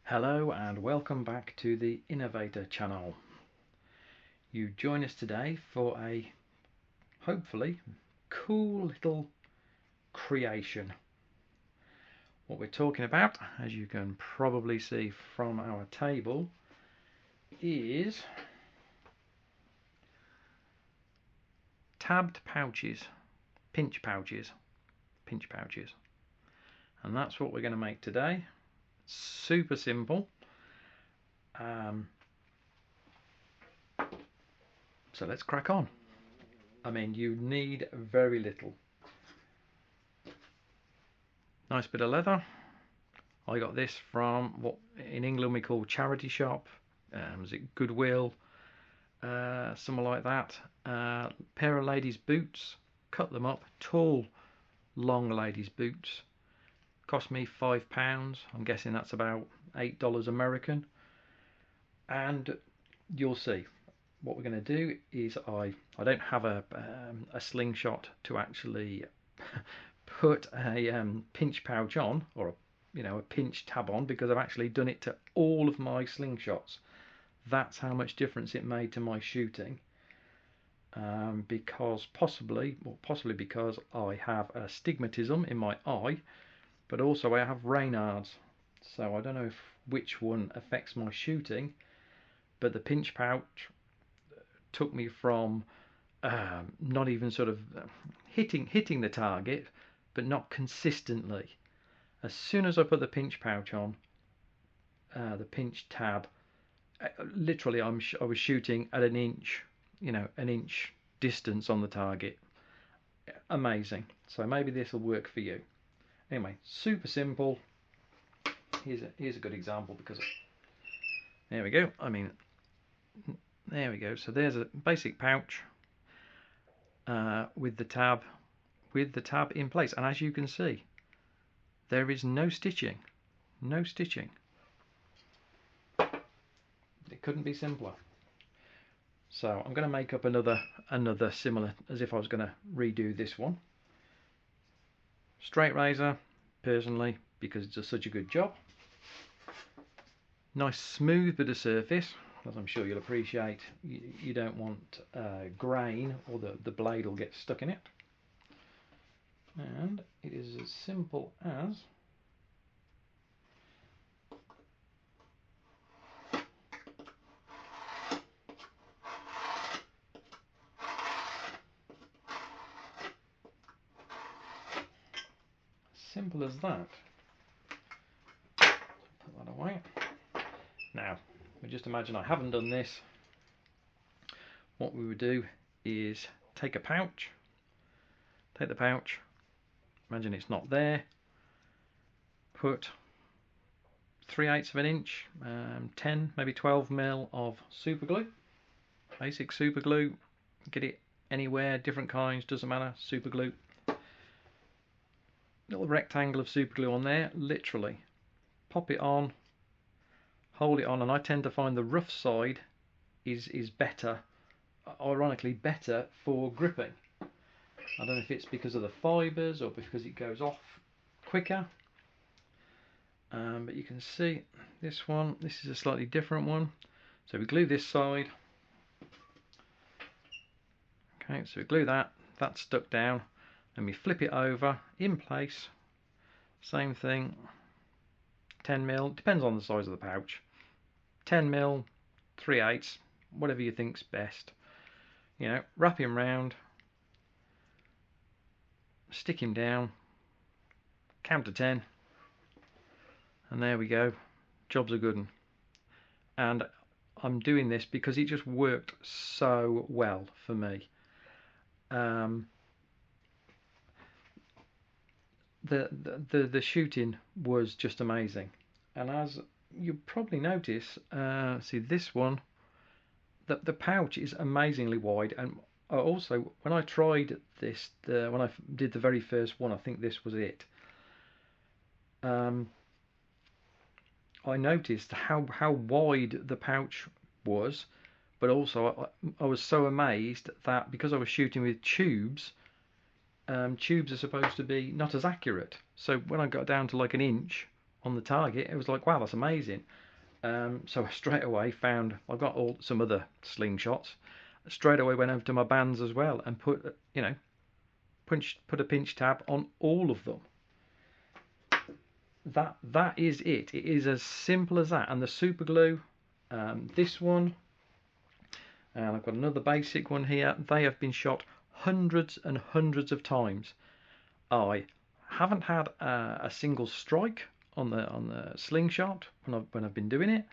Hello and welcome back to the Innovator Channel. You join us today for a hopefully cool little creation. What we're talking about, as you can probably see from our table, is tabbed pouches, pinch pouches, and that's what we're going to make today. Super simple. So let's crack on. I mean, you need very little. Nice bit of leather. I got this from what in England we call charity shop. Was it Goodwill? Something like that. Pair of ladies' boots. Cut them up. Tall, long ladies' boots. Cost me £5. I'm guessing that's about $8 American. And you'll see. What we're going to do is I don't have a slingshot to actually put a pinch pouch on, or a pinch tab on, because I've actually done it to all of my slingshots. That's how much difference it made to my shooting. Because possibly because I have astigmatism in my eye, but also I have Raynaud's. So I don't know which one affects my shooting, but the pinch pouch took me from not even sort of hitting the target, but not consistently. As soon as I put the pinch pouch on, the pinch tab, literally I was shooting at an inch, an inch distance on the target. Amazing. So maybe this will work for you. Anyway, super simple. Here's a good example, because there we go. There we go. So there's a basic pouch with the tab in place, and as you can see, there is no stitching. It couldn't be simpler. So I'm going to make up another similar, as if I was going to redo this one. Straight razor, personally, because it does such a good job. Nice smooth bit of surface, as I'm sure you'll appreciate. You don't want grain, or the blade will get stuck in it. And it is as simple as that. Put that away. Now, we just imagine I haven't done this. What we would do is take the pouch, imagine it's not there, put 3/8 of an inch, 10, maybe 12 mil of super glue, basic super glue. Get it anywhere, different kinds, doesn't matter, super glue. Little rectangle of super glue on there, literally pop it on, hold it on, and I tend to find the rough side is better, ironically better for gripping. I don't know if it's because of the fibres or because it goes off quicker, but you can see this is a slightly different one. So we glue this side. Okay, so we glue that's stuck down, and we flip it over in place. Same thing, 10 mil, depends on the size of the pouch. 10 mil, 3/8, whatever you think's best. Wrap him round, stick him down, count to 10, and there we go. Job's a good one. And I'm doing this because it just worked so well for me. The shooting was just amazing, and as you probably notice, see this one, the pouch is amazingly wide. And also, when I tried this, when I did the very first one, I think this was it, I noticed how wide the pouch was, but also I was so amazed that because I was shooting with tubes, tubes are supposed to be not as accurate. So when I got down to like an inch on the target. It was like, wow, that's amazing. So I straight away found, I've got some other slingshots. Straight away went over to my bands as well and put a pinch tab on all of them. That is it. It is as simple as that. And the super glue, this one, and I've got another basic one here. They have been shot hundreds and hundreds of times. I haven't had a single strike on the slingshot when I've been doing it.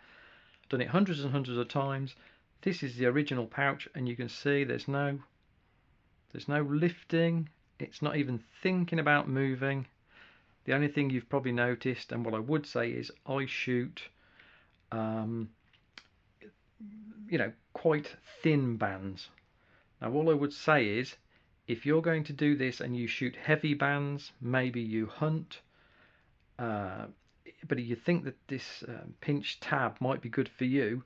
I've done it hundreds and hundreds of times. This is the original pouch, and you can see there's no lifting. It's not even thinking about moving. The only thing you've probably noticed, and what I would say, is I shoot quite thin bands. Now all I would say is, if you're going to do this and you shoot heavy bands, maybe you hunt, but you think that this pinch tab might be good for you,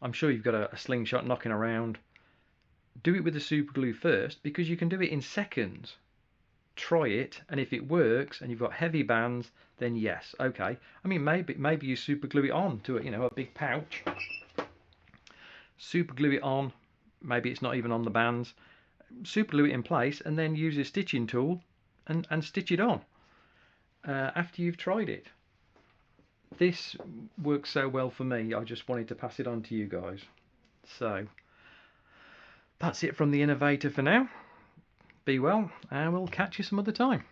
I'm sure you've got a slingshot knocking around. Do it with the super glue first, because you can do it in seconds. Try it, and if it works and you've got heavy bands, then yes, okay. I mean, maybe you super glue it on to a big pouch. Super glue it on. Maybe it's not even on the bands. Super glue it in place, and then use a stitching tool and stitch it on after you've tried it. This works so well for me, I just wanted to pass it on to you guys. So that's it from the Innovator for now. Be well, and we'll catch you some other time.